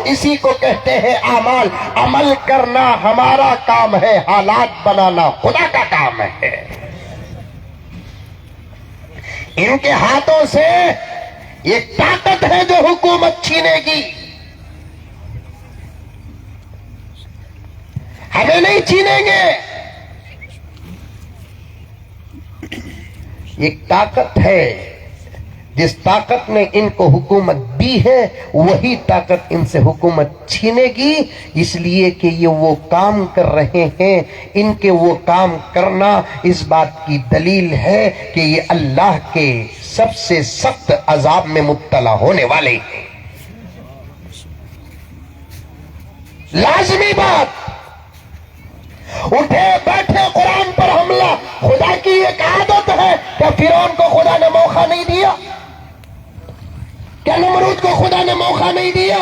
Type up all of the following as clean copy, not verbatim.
اسی کو کہتے ہیں اعمال. عمل کرنا ہمارا کام ہے، حالات بنانا خدا کا کام ہے. ان کے ہاتھوں سے ایک طاقت ہے جو حکومت چھینے گی. ہمیں نہیں چھینیں گے. ایک طاقت ہے، جس طاقت نے ان کو حکومت دی ہے وہی طاقت ان سے حکومت چھینے گی. اس لیے کہ یہ وہ کام کر رہے ہیں. ان کے وہ کام کرنا اس بات کی دلیل ہے کہ یہ اللہ کے سب سے سخت عذاب میں مبتلا ہونے والے ہیں. لازمی بات. اٹھے بیٹھے قرآن پر حملہ خدا کی ایک عادت ہے. کیا فرعون کو خدا نے موقع نہیں دیا؟ کیا نمرود کو خدا نے موقع نہیں دیا؟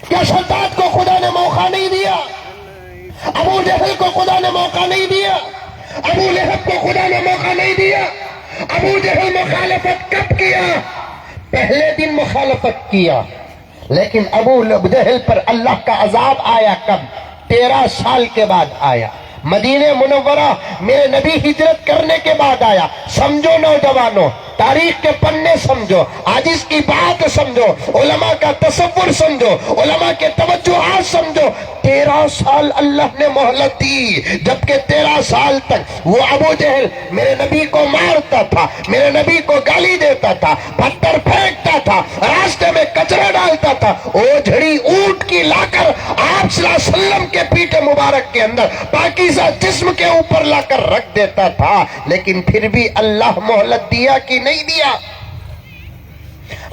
کیا شداد کو خدا نے موقع نہیں دیا؟ ابو جہل کو خدا نے موقع نہیں دیا؟ ابو لہب کو خدا نے موقع نہیں دیا؟ ابو جہل مخالفت کب کیا؟ پہلے دن مخالفت کیا. لیکن ابو جہل پر اللہ کا عذاب آیا کب؟ 13 سال کے بعد آیا. مدینہ منورہ میرے نبی ہجرت کرنے کے بعد آیا. سمجھو نوجوانوں، تاریخ کے پنے سمجھو، آج اس کی بات سمجھو، علماء کا تصور سمجھو، علماء کے توجہات سمجھو. 13 سال اللہ نے مہلت دی. جبکہ 13 سال تک وہ ابو جہل میرے نبی کو مارتا تھا، میرے نبی کو گالی دیتا تھا، پتھر پھینکتا تھا، راستے میں کچرا ڈالتا تھا. اوجھڑی اونٹ کی لا کر آپ صلی اللہ علیہ وسلم کے پیٹھ مبارک کے اندر پاکیزہ جسم کے اوپر لا کر رکھ دیتا تھا. لیکن پھر بھی اللہ مہلت دیا کہ نہیں دیا؟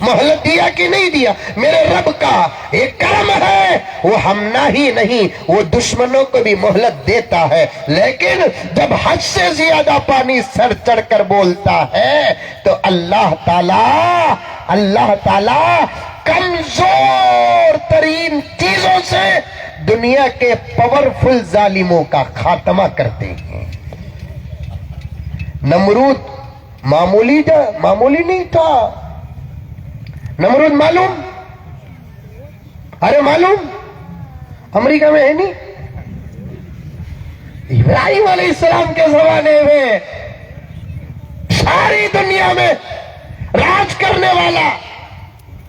مہلت دیا کہ نہیں دیا؟ میرے رب کا ایک کرم ہے، وہ ہم نہ ہی نہیں، وہ دشمنوں کو بھی مہلت دیتا ہے. لیکن جب حد سے زیادہ پانی سر چڑھ کر بولتا ہے تو اللہ تعالی کمزور ترین چیزوں سے دنیا کے پاورفل ظالموں کا خاتمہ کرتے ہیں. نمرود معمولی نہیں تھا. نمرود معلوم؟ ارے معلوم، امریکہ میں ہے نہیں؟ ابراہیم علیہ السلام کے زمانے میں ساری دنیا میں راج کرنے والا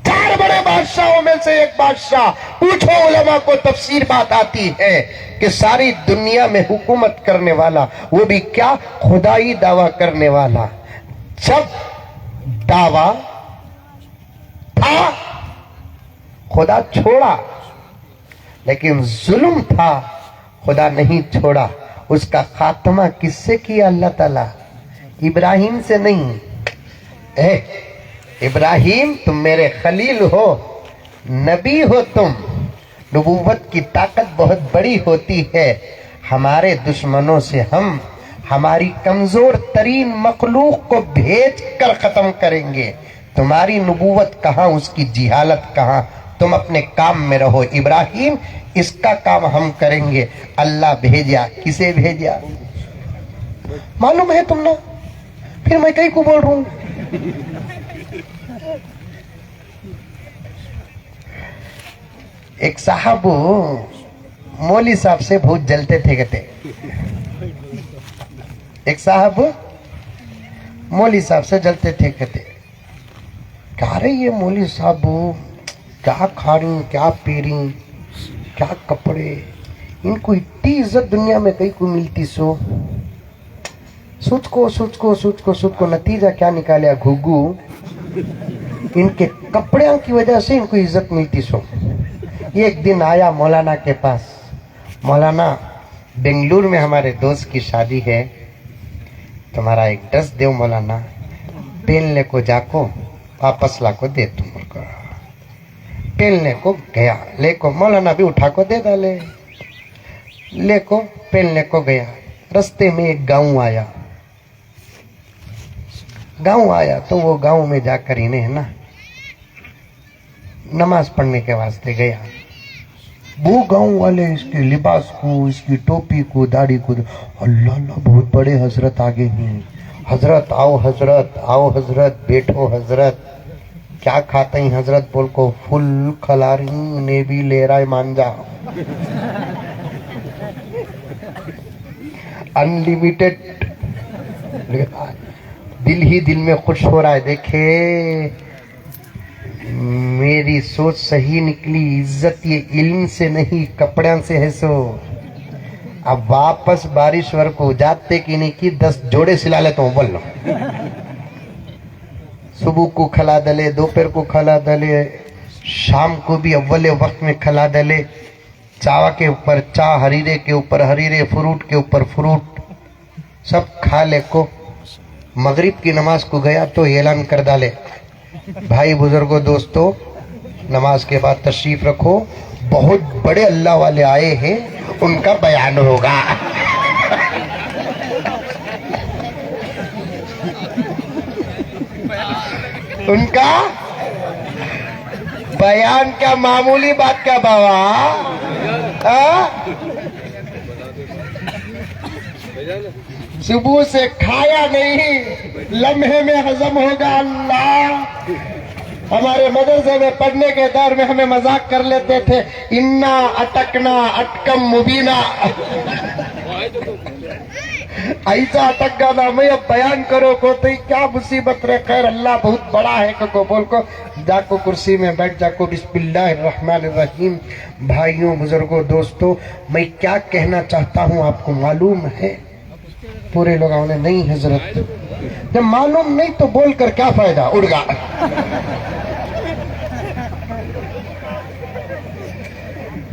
4 بڑے بادشاہوں میں سے ایک بادشاہ. پوچھو علماء کو تفسیر بات آتی ہے کہ ساری دنیا میں حکومت کرنے والا، وہ بھی کیا خدائی دعویٰ کرنے والا. جب دعویٰ تھا خدا چھوڑا، لیکن ظلم تھا خدا نہیں چھوڑا. اس کا خاتمہ کس سے کیا اللہ تعالیٰ؟ ابراہیم سے نہیں. ابراہیم تم میرے خلیل ہو، نبی ہو تم. نبوت کی طاقت بہت بڑی ہوتی ہے. ہمارے دشمنوں سے ہم ہماری کمزور ترین مخلوق کو بھیج کر ختم کریں گے. تمہاری نبوت کہاں، اس کی جہالت کہاں؟ تم اپنے کام میں رہو. ابراہیم اس کا کام ہم کریں گے. اللہ بھیجا. کسے بھیجا معلوم ہے تم نے؟ پھر میں کہیں کو بول رہا ہوں. ایک صاحب مولوی صاحب سے بہت جلتے تھے. کہتے ایک صاحب مولوی صاحب سے جلتے تھے. کہتے کہا رہے یہ مولوی صاحب کیا کھا رہی، کیا پی رہی، کیا کپڑے، ان کو اتنی عزت دنیا میں کہیں کو ملتی. سوچ کو نتیجہ کیا نکالیا گھگو؟ ان کے کپڑوں کی وجہ سے ان کو عزت ملتی. ایک دن آیا مولانا کے پاس. مولانا بنگلور میں ہمارے دوست کی شادی ہے، تمہارا ایک ڈریس دو مولانا، پہننے کو جا کو واپس لا کو دے. تم کو پہننے کو گیا، لے کو مولانا بھی اٹھا کو دے ڈالے. لے کو پہننے کو گیا. رستے میں ایک گاؤں آیا تو وہ گاؤں میں جا کر انہیں نا نماز پڑھنے کے واسطے گیا. وہ گاؤں والے اس کے لباس کو، اس کی ٹوپی کو، داڑھی کو، اللہ اللہ بہت بڑے حضرت آگے ہیں. حضرت آؤ، حضرت آؤ، حضرت بیٹھو، حضرت. کیا کھاتے ہیں حضرت؟ بول کو فل کھلا رہی نے بھی لے رہا ہے مانجا، انلیمیٹڈ۔ دل ہی دل میں خوش ہو رہا ہے، دیکھے میری سوچ صحیح نکلی، عزت یہ علم سے نہیں کپڑیاں سے ہے سو۔ اب واپس بارش ور کو جاتے کی نہیں کی 10 جوڑے سلا لیتا ہوں، بول لو۔ صبح کو کھلا دلے، دوپہر کو کھلا دلے، شام کو بھی اول وقت میں کھلا دلے، چاوا کے اوپر چا، حریرے کے اوپر حریرے، فروٹ کے اوپر فروٹ، سب کھا لے کو۔ مغرب کی نماز کو گیا تو اعلان کر ڈالے، بھائی بزرگوں دوستو نماز کے بعد تشریف رکھو، بہت بڑے اللہ والے آئے ہیں، ان کا بیان ہوگا۔ ان کا بیان کیا معمولی بات کا بابا، صبح سے کھایا نہیں، لمحے میں ہضم ہوگا۔ اللہ ہمارے مدرسے میں پڑھنے کے دور میں ہمیں مذاق کر لیتے تھے، انا اٹکنا اٹکم مبینہ، ایسا اٹک گانا میں اب بیان کرو کو تو کیا مصیبت رہے۔ خیر اللہ بہت بڑا ہے کو بول کو جا کو کرسی میں بیٹھ جا کو۔ بسم اللہ الرحمن الرحیم۔ بھائیوں بزرگوں دوستو، میں کیا کہنا چاہتا ہوں آپ کو معلوم ہے؟ پورے لوگوں نے نہیں حضرت، جب معلوم نہیں تو بول کر کیا فائدہ، اڑ گا۔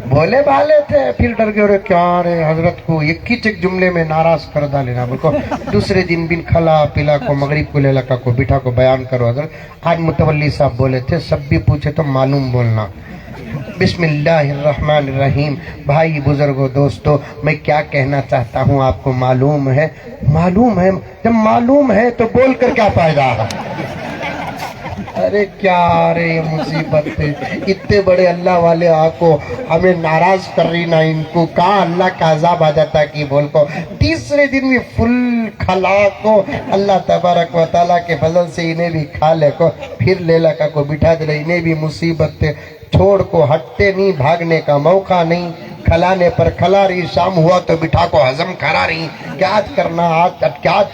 بولے بھالے تھے پھر ڈر گئے، اور کیا رہے حضرت کو ایک ہی چک جملے میں ناراض کر ڈالنا، بلکہ دوسرے دن بن کھلا پلا کو مغرب کو لے لکا کو بٹھا کو بیان کرو حضرت۔ آج متولی صاحب بولے تھے سب بھی پوچھے تو معلوم بولنا۔ بسم اللہ الرحمن الرحیم۔ بھائی بزرگوں دوستو، میں کیا کہنا چاہتا ہوں آپ کو معلوم ہے؟ معلوم ہے، جب معلوم ہے تو بول کر کیا فائدہ؟ ارے کیا رے مصیبت ہے، اتنے بڑے اللہ والے آکو ہمیں ناراض کر رہی، نہ ان کو کہاں اللہ کا عذاب آ جاتا کی بول کو۔ تیسرے دن بھی فل کھلا کو اللہ تبارک و تعالیٰ کے فضل سے انہیں بھی کھا لے کو، پھر لے لکا کو بٹھا دے رہے، انہیں بھی مصیبت تھے، چھوڑ کو ہٹتے نہیں، بھاگنے کا موقع نہیں، کھلانے پر کھلا رہی، شام ہوا تو بٹھا کو ہضم کرا رہی۔ کیا آج کرنا، آج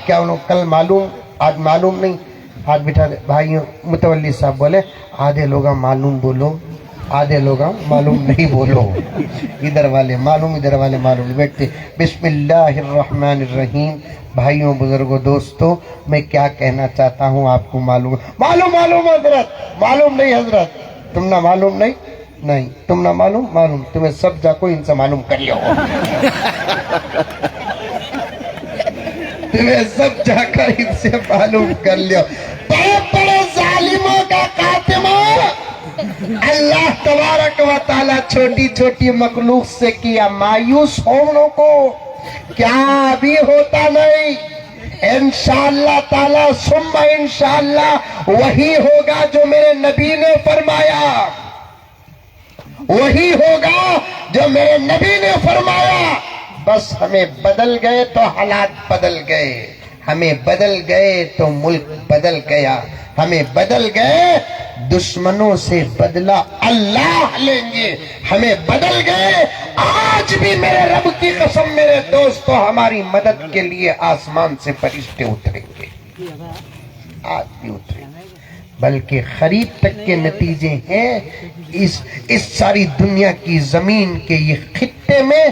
کیا انہوں کل معلوم، آج معلوم نہیں، آج بٹھا دے۔ بھائیوں متولی صاحب بولے آدھے لوگاں معلوم بولو، آدھے لوگاں معلوم نہیں بولو، ادھر والے معلوم ادھر والے معلوم بیٹھتے۔ بسم اللہ الرحمن الرحیم۔ بھائیوں بزرگوں دوستو، میں کیا کہنا چاہتا ہوں آپ کو معلوم معلوم حضرت، معلوم نہیں حضرت، تم نہ معلوم نہیں تم نہ معلوم تمہیں سب جا کو ان سے معلوم کر لو، تمہیں سب جا کر ان سے معلوم کر لو۔ بڑے بڑے ظالموں کا خاتمہ اللہ تبارک و تعالیٰ چھوٹی چھوٹی مخلوق سے کیا، مایوس ہونے کو کیا ابھی ہوتا نہیں، انشاءاللہ تعالیٰ ثم انشاءاللہ وہی ہوگا جو میرے نبی نے فرمایا، وہی ہوگا جو میرے نبی نے فرمایا۔ بس ہمیں بدل گئے تو حالات بدل گئے، ہمیں بدل گئے تو ملک بدل گیا، ہمیں بدل گئے دشمنوں سے بدلہ اللہ لیں گے، ہمیں بدل گئے۔ آج بھی میرے رب کی قسم میرے دوستو، ہماری مدد کے لیے آسمان سے فرشتے اتریں گے، آج بھی اتریں گے، بلکہ خرید تک کے نتیجے ہیں۔ اس ساری دنیا کی زمین کے یہ خطے میں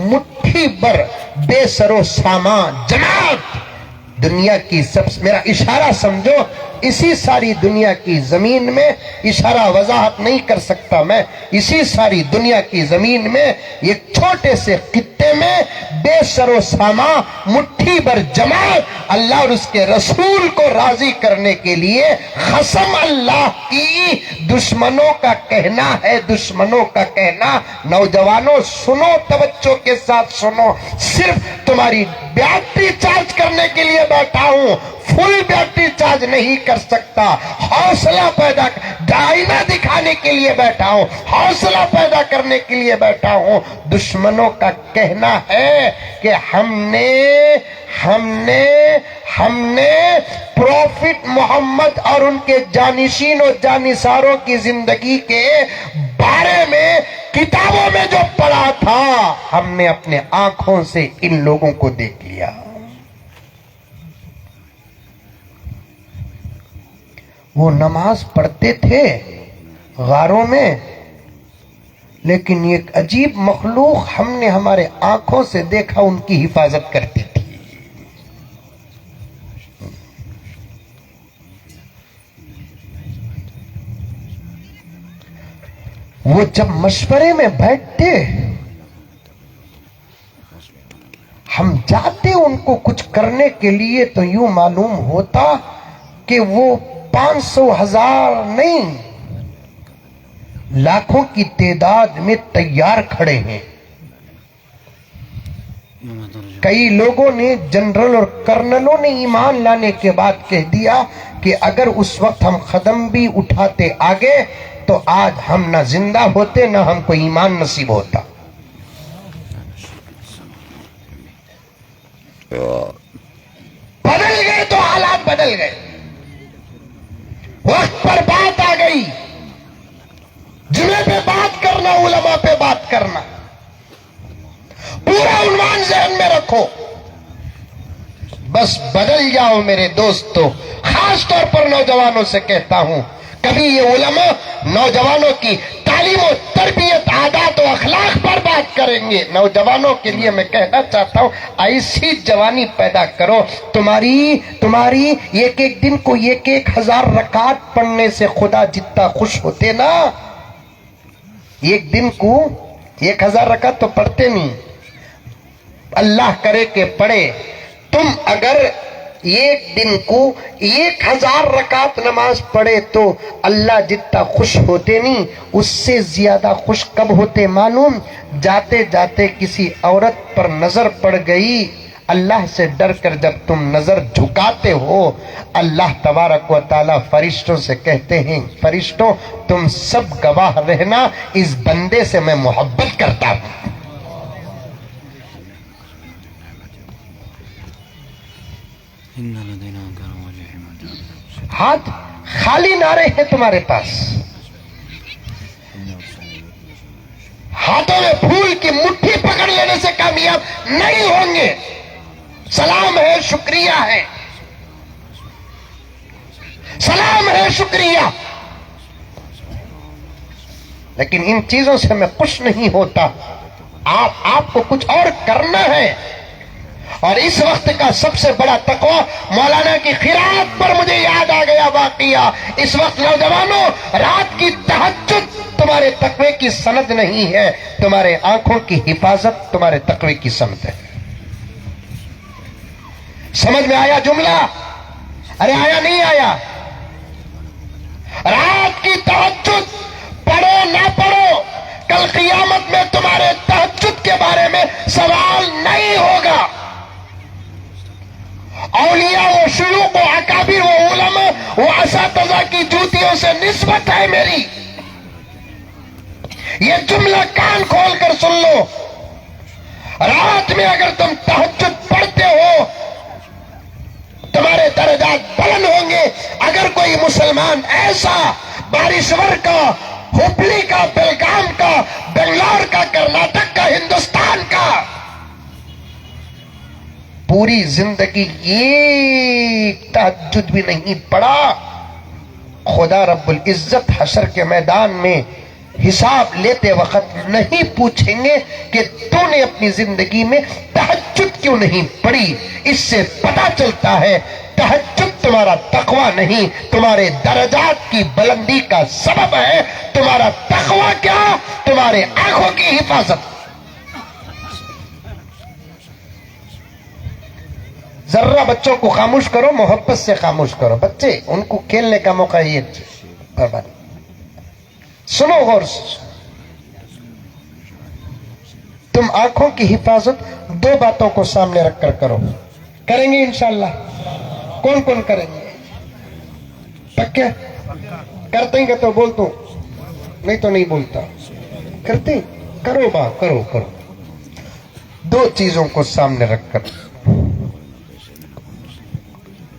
مٹھی بر بے سر و سامان جماعت، دنیا کی سب، میرا اشارہ سمجھو، اسی ساری دنیا کی زمین میں، اشارہ وضاحت نہیں کر سکتا میں، اسی ساری دنیا کی زمین میں ایک چھوٹے سے خطے میں بے سر و سامان مٹھی بھر جماعت اللہ اور اس کے رسول کو راضی کرنے کے لیے قسم اللہ کی، دشمنوں کا کہنا ہے، دشمنوں کا کہنا، نوجوانوں سنو، توجہ کے ساتھ سنو، صرف تمہاری بیٹری چارج کرنے کے لیے بیٹھا ہوں، فل بیٹری چارج نہیں کر سکتا، حوصلہ پیدا، ڈائنا دکھانے کے لیے بیٹھا ہوں، حوصلہ پیدا کرنے کے لیے بیٹھا ہوں۔ دشمنوں کا کہنا ہے کہ ہم نے ہم نے پروفٹ محمد اور ان کے جانشین و جانثاروں کی زندگی کے بارے میں کتابوں میں جو پڑھا تھا، ہم نے اپنے آنکھوں سے ان لوگوں کو دیکھ لیا۔ وہ نماز پڑھتے تھے غاروں میں، لیکن ایک عجیب مخلوق ہم نے ہمارے آنکھوں سے دیکھا، ان کی حفاظت کرتی تھی۔ وہ جب مشورے میں بیٹھتے، ہم جاتے ان کو کچھ کرنے کے لیے تو یوں معلوم ہوتا کہ وہ 500 1000 نہیں، لاکھوں کی تعداد میں تیار کھڑے ہیں۔ کئی لوگوں نے، جنرل اور کرنلوں نے ایمان لانے کے بعد کہہ دیا کہ اگر اس وقت ہم قدم بھی اٹھاتے آگے تو آج ہم نہ زندہ ہوتے، نہ ہم کو ایمان نصیب ہوتا۔ بدل گئے تو حالات بدل گئے، وقت پر بات آ گئی، جمعے پہ بات کرنا، علماء پہ بات کرنا، پورا عنوان ذہن میں رکھو۔ بس بدل جاؤ میرے دوستو، خاص طور پر نوجوانوں سے کہتا ہوں، کبھی یہ علماء نوجوانوں کی تعلیم و تربیت، عادات و اخلاق پر بات کریں گے۔ نوجوانوں کے لیے میں کہنا چاہتا ہوں، ایسی جوانی پیدا کرو، تمہاری ایک دن کو 1000 رکعت پڑھنے سے خدا جتنا خوش ہوتے نا، ایک دن کو 1000 رکعت تو پڑھتے نہیں، اللہ کرے کہ پڑھے۔ تم اگر ایک دن کو 1000 رکعت نماز پڑھے تو اللہ جتنا خوش ہوتے نہیں، اس سے زیادہ خوش کب ہوتے معلوم؟ جاتے جاتے کسی عورت پر نظر پڑ گئی، اللہ سے ڈر کر جب تم نظر جھکاتے ہو، اللہ تبارک و تعالی فرشتوں سے کہتے ہیں، فرشتوں تم سب گواہ رہنا، اس بندے سے میں محبت کرتا ہوں۔ ہاتھ خالی نہ رہے تمہارے پاس، ہاتھوں میں پھول کی مٹھی پکڑ لینے سے کامیاب نہیں ہوں گے۔ سلام ہے، شکریہ ہے، سلام ہے، شکریہ، لیکن ان چیزوں سے میں خوش نہیں ہوتا۔ آپ کو کچھ اور کرنا ہے۔ اور اس وقت کا سب سے بڑا تقویٰ، مولانا کی قرات پر مجھے یاد آ گیا واقعہ۔ اس وقت نوجوانوں، رات کی تہجد تمہارے تقوی کی سند نہیں ہے، تمہارے آنکھوں کی حفاظت تمہارے تقوی کی سند ہے۔ سمجھ میں آیا جملہ؟ ارے آیا نہیں آیا؟ رات کی تہجد پڑھو نہ پڑھو، کل قیامت میں تمہارے تہجد کے بارے میں سوال نہیں ہوگا۔ اولیاء و شیوخ و اکابر و علماء و اساتذہ کی جوتیوں سے نسبت ہے میری، یہ جملہ کان کھول کر سن لو۔ رات میں اگر تم تہجد پڑھتے ہو، تمہارے درجات بلند ہوں گے۔ اگر کوئی مسلمان ایسا بارشور کا، ہبلی کا، بیلگام کا، بنگلور کا، کرناٹک کا، ہندوستان کا، پوری زندگی ایک تہجد بھی نہیں پڑا، خدا رب العزت حشر کے میدان میں حساب لیتے وقت نہیں پوچھیں گے کہ تو نے اپنی زندگی میں تہجد کیوں نہیں پڑھی۔ اس سے پتہ چلتا ہے تہجد تمہارا تقویٰ نہیں، تمہارے درجات کی بلندی کا سبب ہے۔ تمہارا تقویٰ کیا؟ تمہارے آنکھوں کی حفاظت۔ ذرا بچوں کو خاموش کرو، محبت سے خاموش کرو، بچے ان کو کھیلنے کا موقع یہ برباد۔ سنو غور سے، تم آنکھوں کی حفاظت 2 باتوں کو سامنے رکھ کر کرو۔ کریں گے انشاءاللہ؟ کون کون کریں گے؟ پکے کرتے ہیں تو بول دو، نہیں تو نہیں بولتا۔ کرتے کرو با، کرو 2 چیزوں کو سامنے رکھ کر۔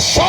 100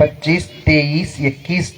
25, 23, 21,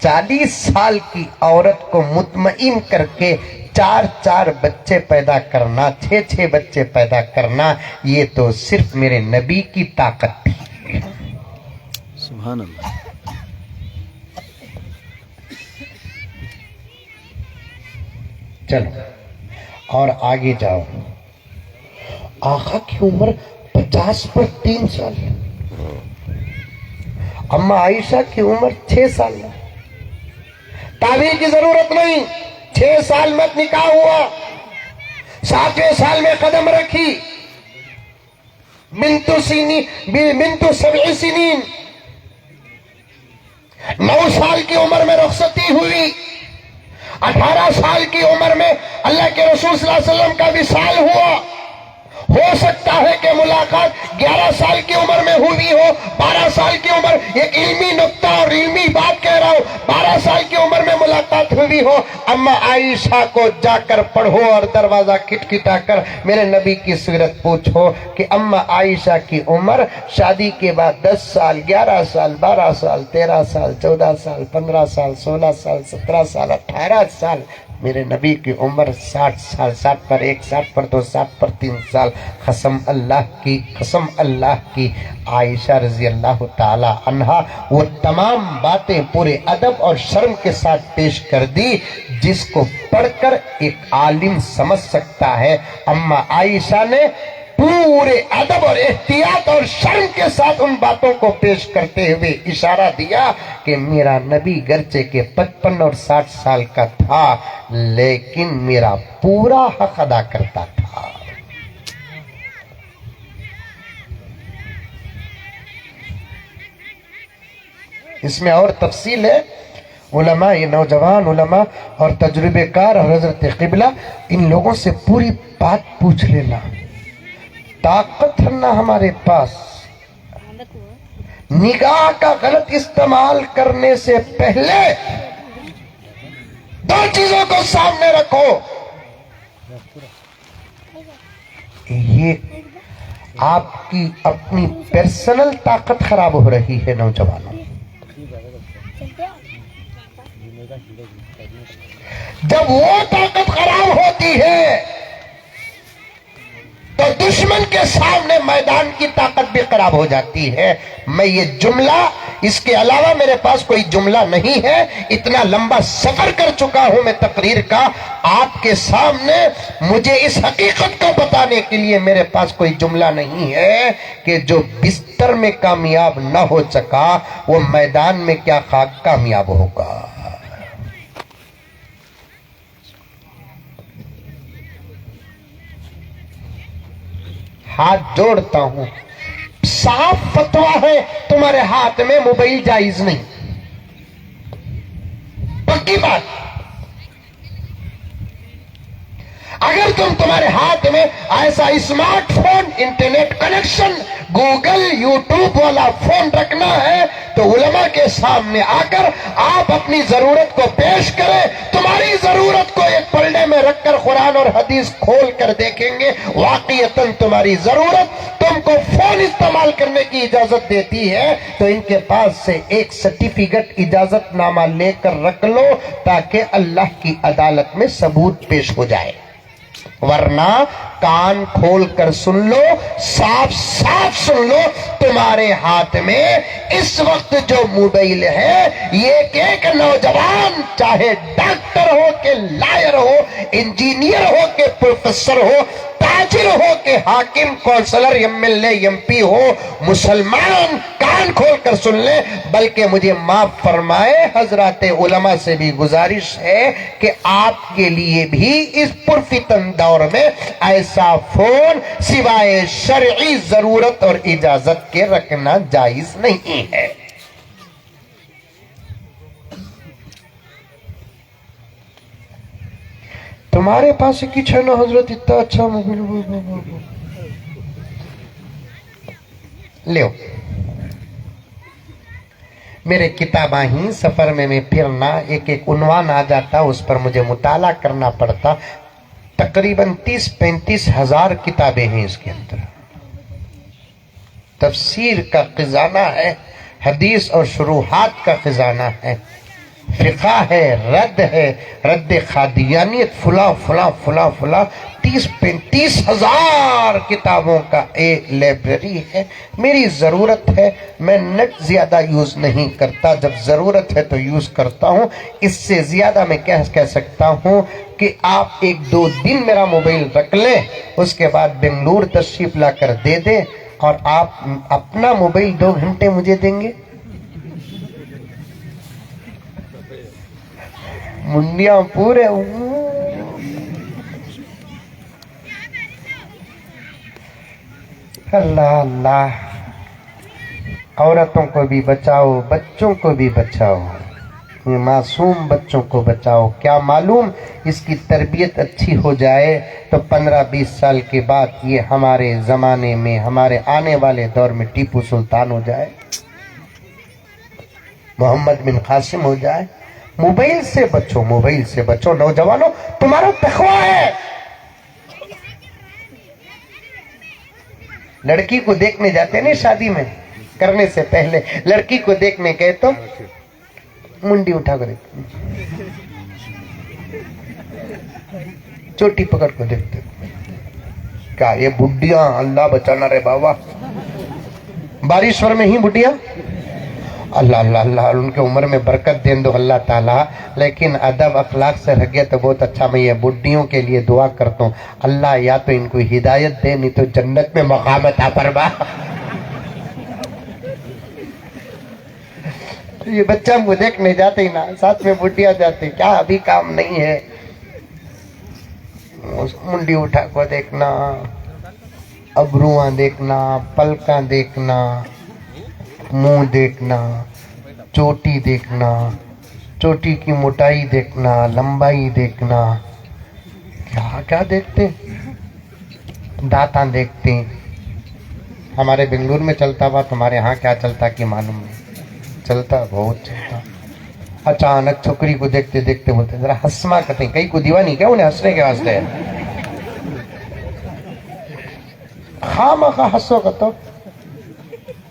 40 سال کی عورت کو مطمئن کر کے 4 بچے پیدا کرنا، 6 بچے پیدا کرنا، یہ تو صرف میرے نبی کی طاقت تھی۔ سبحان اللہ۔ چلو اور آگے جاؤ، آقا کی عمر 50 پر 3 سال، اما عائشہ کی عمر 6 سال ہے۔ تعبیر کی ضرورت نہیں، 6 سال میں نکاح ہوا، 7ویں سال میں قدم رکھی، بنت 7 سنین، 9 سال کی عمر میں رخصتی ہوئی، 18 سال کی عمر میں اللہ کے رسول صلی اللہ علیہ وسلم کا وصال ہوا۔ ہو سکتا ہے کہ ملاقات 11 سال کی عمر میں ہوئی ہو، 12 سال کی عمر، ایک علمی نقطہ اور علمی بات کہہ رہا ہوں، 12 سال کی عمر میں ملاقات ہوئی ہو۔ اما عائشہ کو جا کر پڑھو اور دروازہ کھٹکھٹا کر میرے نبی کی سیرت پوچھو کہ اما عائشہ کی عمر شادی کے بعد 10 سال، 11 سال، 12 سال، 13 سال، 14 سال، 15 سال، 16 سال، 17 سال، 18 سال، میرے نبی کی عمر 60 سال، 60 پر 1، 60 پر 2، 60 پر 3 سال۔ قسم اللہ کی عائشہ رضی اللہ تعالی عنہا وہ تمام باتیں پورے ادب اور شرم کے ساتھ پیش کر دی جس کو پڑھ کر ایک عالم سمجھ سکتا ہے۔ اما عائشہ نے پورے ادب اور احتیاط اور شرم کے ساتھ ان باتوں کو پیش کرتے ہوئے اشارہ دیا کہ میرا نبی گرچہ کہ 55 اور 60 سال کا تھا لیکن میرا پورا حق ادا کرتا تھا۔ اس میں اور تفصیل ہے، علماء، یہ نوجوان علماء اور تجربے کار اور حضرت قبلہ ان لوگوں سے پوری بات پوچھ لینا۔ طاقت ہے نا ہمارے پاس، نگاہ کا غلط استعمال کرنے سے پہلے 2 چیزوں کو سامنے رکھو، یہ آپ کی اپنی پرسنل طاقت خراب ہو رہی ہے نوجوانوں۔ جب وہ طاقت خراب ہوتی ہے تو دشمن کے سامنے میدان کی طاقت بھی خراب ہو جاتی ہے۔ میں یہ جملہ، اس کے علاوہ میرے پاس کوئی جملہ نہیں ہے، اتنا لمبا سفر کر چکا ہوں میں تقریر کا، آپ کے سامنے مجھے اس حقیقت کو بتانے کے لیے میرے پاس کوئی جملہ نہیں ہے کہ جو بستر میں کامیاب نہ ہو سکا وہ میدان میں کیا خاک کامیاب ہوگا۔ ہاتھ جوڑتا ہوں، صاف فتویٰ ہے تمہارے ہاتھ میں موبائل جائز نہیں، پکی بات۔ اگر تمہارے ہاتھ میں ایسا smart phone, internet connection, Google, YouTube والا فون رکھنا ہے تو علماء کے سامنے آ کر آپ اپنی ضرورت کو پیش کریں۔ تمہاری ضرورت کو ایک پلڑے میں رکھ کر قرآن اور حدیث کھول کر دیکھیں گے، واقعتاً تمہاری ضرورت تم کو فون استعمال کرنے کی اجازت دیتی ہے تو ان کے پاس سے ایک سرٹیفکیٹ اجازت نامہ لے کر رکھ لو تاکہ اللہ کی عدالت میں ثبوت پیش ہو جائے، ورنہ کان کھول کر سن لو، صاف صاف سن لو، تمہارے ہاتھ میں اس وقت جو موبائل ہے یہ کہ ایک نوجوان چاہے ڈاکٹر ہو کہ لائر ہو، انجینئر ہو کہ پروفیسر ہو، تاجر ہو کہ حاکم، councillor, M L A, M P ہو، مسلمان کان کھول کر سن لے۔ بلکہ مجھے معاف فرمائے، حضرات علماء سے بھی گزارش ہے کہ آپ کے لیے بھی اس پرفتن دور میں ایسا فون سوائے شرعی ضرورت اور اجازت کے رکھنا جائز نہیں ہے۔ تمہارے پاس کچھ ہے نا حضرت، اتنا اچھا لیو، میرے کتاباں ہی سفر میں پھرنا، ایک ایک عنوان آ جاتا، اس پر مجھے مطالعہ کرنا پڑتا، تقریباً 30-35 ہزار کتابیں ہیں اس کے اندر، تفسیر کا خزانہ ہے، حدیث اور شروحات کا خزانہ ہے، فقہ ہے، رد ہے، رد قادیانیت، فلاں فلاں فلاں فلاں، 30-35 ہزار کتابوں کا ایک لائبریری ہے۔ میری ضرورت ہے، میں نیٹ زیادہ یوز نہیں کرتا، جب ضرورت ہے تو یوز کرتا ہوں۔ اس سے زیادہ میں کہہ سکتا ہوں کہ آپ 1-2 دن میرا موبائل رکھ لیں، اس کے بعد بنگلور تشریف لا کر دے دیں، اور آپ اپنا موبائل 2 گھنٹے مجھے دیں گے۔ منڈیاں پورے اللہ اللہ، عورتوں کو بھی بچاؤ، بچوں کو بھی بچاؤ، یہ معصوم بچوں کو بچاؤ۔ کیا معلوم اس کی تربیت اچھی ہو جائے تو 15-20 سال کے بعد یہ ہمارے زمانے میں، ہمارے آنے والے دور میں ٹیپو سلطان ہو جائے، محمد بن قاسم ہو جائے۔ موبائل سے بچو، موبائل سے بچو۔ نوجوانوں، تمہارا تقویٰ ہے۔ لڑکی کو دیکھنے جاتے ہیں نا شادی میں، کرنے سے پہلے لڑکی کو دیکھنے گئے تو منڈی اٹھا کر چوٹی پکڑ کو دیکھتے، کیا یہ بڈیاں، اللہ بچانا رے بابا، بارشور میں ہی بڈیاں، اللہ اللہ اللہ ان کے عمر میں برکت دیں دو اللہ تعالیٰ، لیکن ادب اخلاق سے رہ گیا تو بہت اچھا۔ میں یہ بڈیوں کے لیے دعا کرتا ہوں، اللہ یا تو ان کو ہدایت دے، نہیں تو جنت میں مقام عطا فرما۔ یہ بچہ ہم کو دیکھنے جاتے ہی نا، ساتھ میں بڈیاں جاتے، کیا ابھی کام نہیں ہے؟ منڈی اٹھا کو دیکھنا، ابروان دیکھنا، پلکاں دیکھنا، منہ دیکھنا، چوٹی دیکھنا، چوٹی کی موٹائی دیکھنا، لمبائی دیکھنا، کیا کیا دیکھتے، دانتاں دیکھتے۔ ہمارے بنگلور میں چلتا ہوا، تمہارے ہاں کیا چلتا کہ معلوم نہیں، چلتا بہت چلتا۔ اچانک چھوکری کو دیکھتے دیکھتے بولتے ذرا ہنسما کرتے، کئی کو دیوانی کیا انہیں ہنسنے کے واسطے ہے، خامخواہ ہنسو کا تو۔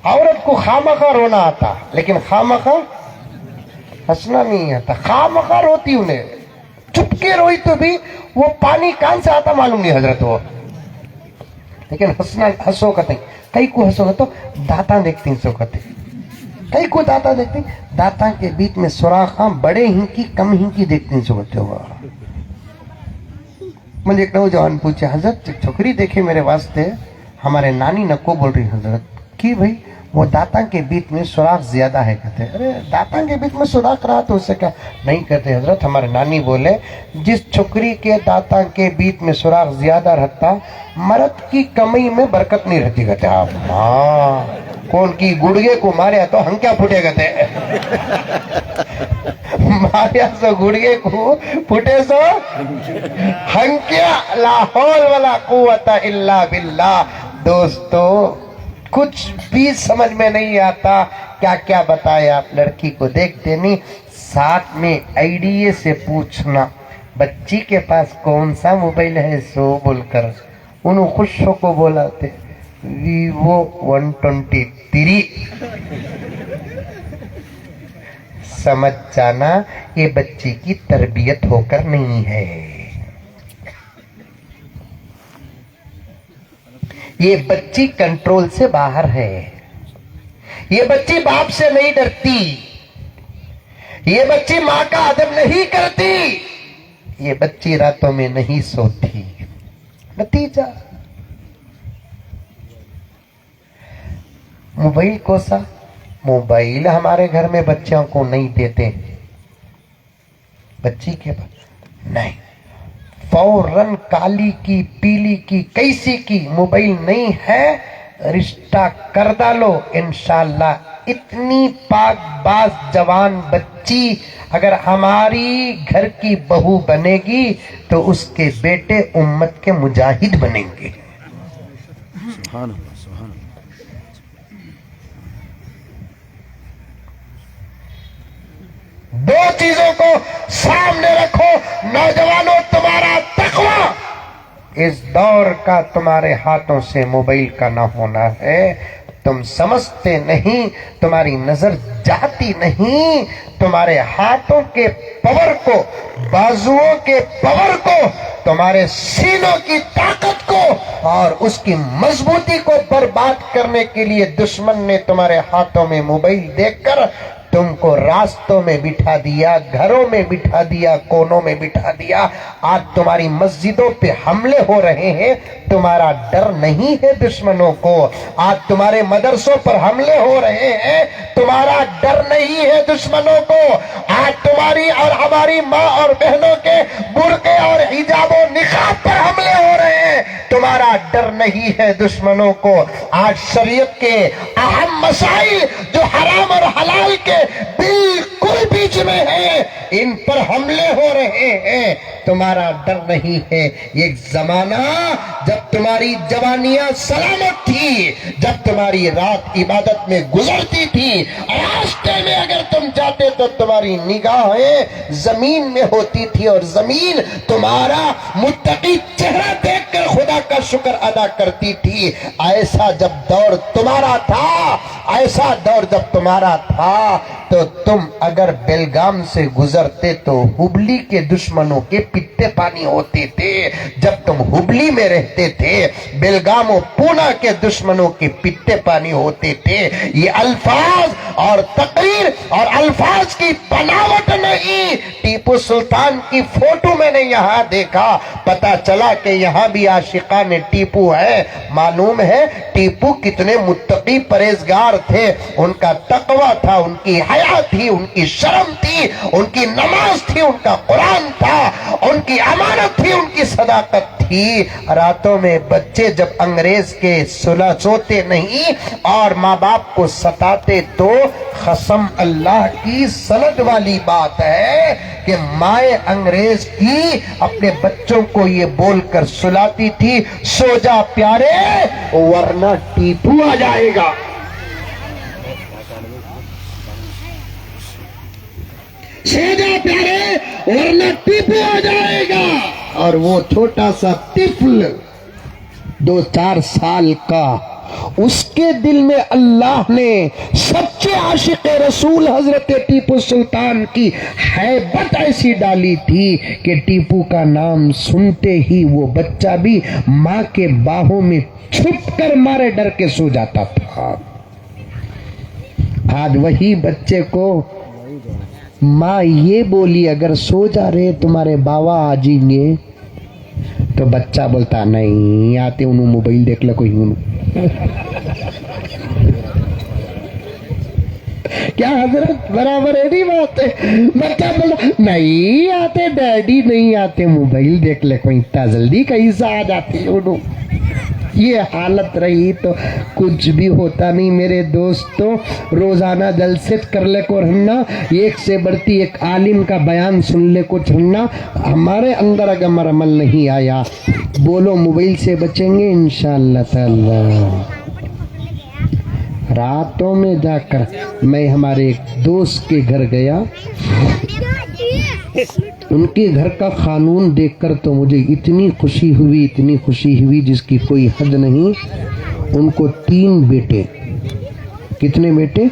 عورت کو خامخواہ رونا آتا، لیکن خامخواہ ہنسنا نہیں آتا۔ خامخواہ روتی انہیں، چپ کے روئی تو بھی وہ پانی کان سے آتا معلوم نہیں حضرت وہ، لیکن ہنسنا ہنسو کہتے ہیں۔ کئی کو ہنسو کا تو دانتاں دیکھتی ہیں، سو کہتے ہیں۔ کئی کو دانتاں دیکھتی ہیں، دانتاں کے بیچ میں سوراخاں بڑے ہی کی کم ہی کی دیکھتی ہیں، سو کہتے ہوا۔ مجھے ایک نوجوان پوچھے، حضرت ایک چھوکری دیکھے میرے واسطے، ہمارے نانی نکو بول رہی حضرت کی بھائی وہ دانتاں کے بیچ میں سوراخ زیادہ ہے، کہتے ہیں ارے دانتاں کے بیچ میں سوراخ رہا تو اس سے کیا نہیں، کہتے حضرت ہمارے نانی بولے جس چھوکری کے دانتاں کے بیچ میں سوراخ زیادہ رہتا مرد کی کمئی میں برکت نہیں رہتی، کہتے ہیں ہاں کون کی گڑگے کو ماریا تو ہنکیا پھوٹے، کہتے ہیں ماریا سو گڑگے کو پھوٹے سو ہنکیا، لا حول ولا قوت الا باللہ۔ دوستو کچھ بھی سمجھ میں نہیں آتا، کیا کیا بتایا، لڑکی کو دیکھتے نہیں، ساتھ میں آئیڈیے سے پوچھنا بچی کے پاس کون سا موبائل ہے سو بول کر انہوں خوش ہو کو بولا تھے ویوو 123۔ سمجھ جانا یہ بچی کی تربیت ہو کر نہیں ہے، یہ بچی کنٹرول سے باہر ہے، یہ بچی باپ سے نہیں ڈرتی، یہ بچی ماں کا ادب نہیں کرتی، یہ بچی راتوں میں نہیں سوتی۔ نتیجہ موبائل کوسا، موبائل ہمارے گھر میں بچوں کو نہیں دیتے، بچی کے پاس نہیں، فوراً کالی کی پیلی کی کیسی کی موبائل نہیں ہے رشتہ کر ڈالو، انشاءاللہ اتنی پاک باز جوان بچی اگر ہماری گھر کی بہو بنے گی تو اس کے بیٹے امت کے مجاہد بنیں گے۔ سبحان اللہ، سبحان اللہ۔ دو چیزوں کو سامنے رکھو نوجوانوں، تمہارا تقویٰ اس دور کا تمہارے ہاتھوں سے موبائل کا نہ ہونا ہے۔ تم سمجھتے نہیں، تمہاری نظر جاتی نہیں، تمہارے ہاتھوں کے پاور کو، بازوؤں کے پاور کو، تمہارے سینوں کی طاقت کو اور اس کی مضبوطی کو برباد کرنے کے لیے دشمن نے تمہارے ہاتھوں میں موبائل دے کر تم کو راستوں میں بٹھا دیا، گھروں میں بٹھا دیا، کونوں میں بٹھا دیا۔ آج تمہاری مسجدوں پہ حملے ہو رہے ہیں، تمہارا ڈر نہیں ہے دشمنوں کو۔ آج تمہارے مدرسوں پر حملے ہو رہے ہیں، تمہارا ڈر نہیں ہے دشمنوں کو۔ آج تمہاری اور ہماری ماں اور بہنوں کے برقعے اور حجاب و نقاب پر حملے ہو رہے ہیں، تمہارا ڈر نہیں ہے دشمنوں کو۔ آج شریعت کے اہم مسائل جو حرام اور حلال کے بالکل بیچ میں ہیں، ان پر حملے ہو رہے ہیں، تمہارا ڈر نہیں ہے۔ ایک زمانہ جب تمہاری جوانیاں سلامت تھی، جب تمہاری رات عبادت میں گزرتی تھی، راستے میں اگر تم جاتے تو تمہاری نگاہیں زمین میں ہوتی تھی اور زمین تمہارا متقی چہرہ دیکھ کر خدا کا شکر ادا کرتی تھی۔ ایسا جب دور تمہارا تھا، ایسا دور جب تمہارا تھا تو تم اگر بیلگام سے گزرتے تو ہبلی کے دشمنوں کے پتے پانی ہوتے تھے۔ جب تم ہبلی میں رہتے تھے، بیلگام و پونا کے دشمنوں کے پتے پانی ہوتے تھے۔ یہ الفاظ اور تقریر اور الفاظ کی بناوٹ نہیں، ٹیپو سلطان کی فوٹو میں نے یہاں دیکھا، پتا چلا کہ یہاں بھی عاشقان ٹیپو ہے۔ معلوم ہے ٹیپو کتنے متقی پرہیزگار تھے، ان کا تقوی تھا، ان کی حیا تھی، ان کی شرم تھی، ان کی نماز تھی، ان کا قرآن تھا، ان کی امانت تھی، ان کی صداقت تھی۔ راتوں میں بچے جب انگریز کے سوتے نہیں اور ماں باپ کو ستاتے تو قسم اللہ کی سند والی بات ہے کہ مائیں انگریز کی اپنے بچوں کو یہ بول کر سلاتی تھی، سو جا پیارے ورنہ ٹیپو آ جائے گا۔ سو جا پیارے ورنہ ٹیپو آ جائے گا۔ اور وہ چھوٹا سا طفل 2-4 سال کا، اس کے دل میں اللہ نے سچے عاشق رسول حضرت ٹیپو سلطان کی ہیبت ایسی ڈالی تھی کہ ٹیپو کا نام سنتے ہی وہ بچہ بھی ماں کے باہوں میں چھپ کر مارے ڈر کے سو جاتا تھا۔ آج وہی بچے کو ماں یہ بولی اگر سو جا رہے تمہارے باوا آ جائیں گے تو بچہ بولتا نہیں آتے، انہوں موبائل دیکھ لو کوئی انہوں۔ کیا حضرت برابر ہے نہیں بات ہے؟ بچہ بولا نہیں آتے ڈیڈی، نہیں آتے، موبائل دیکھ لے کوئی، اتنا جلدی کہیں سے آ جاتے انہوں۔ یہ حالت رہی تو کچھ بھی ہوتا نہیں میرے دوستوں۔ روزانہ جلسے کر لے کو رہنا، ایک سے بڑھتی ایک عالم کا بیان سن لے کو رہنا۔ ہمارے اندر اگر عمل نہیں آیا، بولو موبائل سے بچیں گے انشاءاللہ تعالی۔ راتوں میں جا کر میں ہمارے ایک دوست کے گھر گیا، ان کے گھر کا قانون دیکھ کر تو مجھے اتنی خوشی ہوئی جس کی کوئی حد نہیں۔ ان کو 3 بیٹے، کتنے بیٹے؟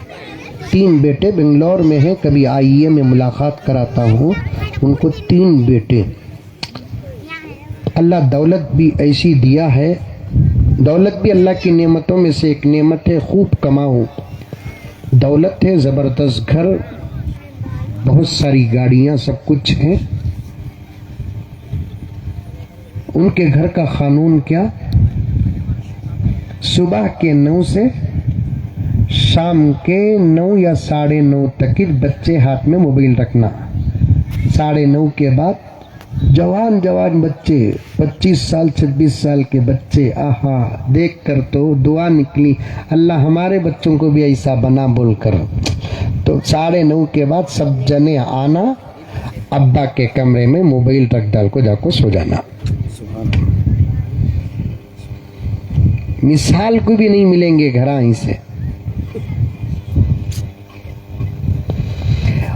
3 بیٹے، بنگلور میں ہیں، کبھی آئیے میں ملاقات کراتا ہوں۔ ان کو 3 بیٹے، اللہ دولت بھی ایسی دیا ہے، دولت بھی اللہ کی نعمتوں میں سے ایک نعمت ہے، خوب کماؤ۔ دولت ہے، زبردست گھر، بہت ساری گاڑیاں، سب کچھ ہے۔ ان کے گھر کا قانون کیا؟ صبح کے 9 سے شام کے 9 یا 9:30 تک بچے ہاتھ میں موبائل رکھنا۔ 9:30 کے بعد جوان بچے، 25 سال 26 سال کے بچے، آہا دیکھ کر تو دعا نکلی، اللہ ہمارے بچوں کو بھی ایسا بنا بول کر۔ تو 9:30 کے بعد سب جنے آنا، ابا کے کمرے میں موبائل رکھ ڈال کو جا کو سو جانا۔ مثال کو بھی نہیں ملیں گے گھر آئیں سے۔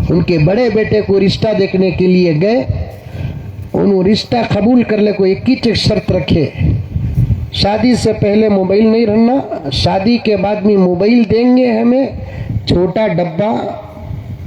ان کے بڑے بیٹے کو رشتہ دیکھنے کے لیے گئے، انہوں رشتہ قبول کر لے کو ایک ہی شرط رکھے، شادی سے پہلے موبائل نہیں رہنا، شادی کے بعد میں موبائل دیں گے ہمیں، چھوٹا ڈبہ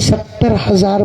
70,000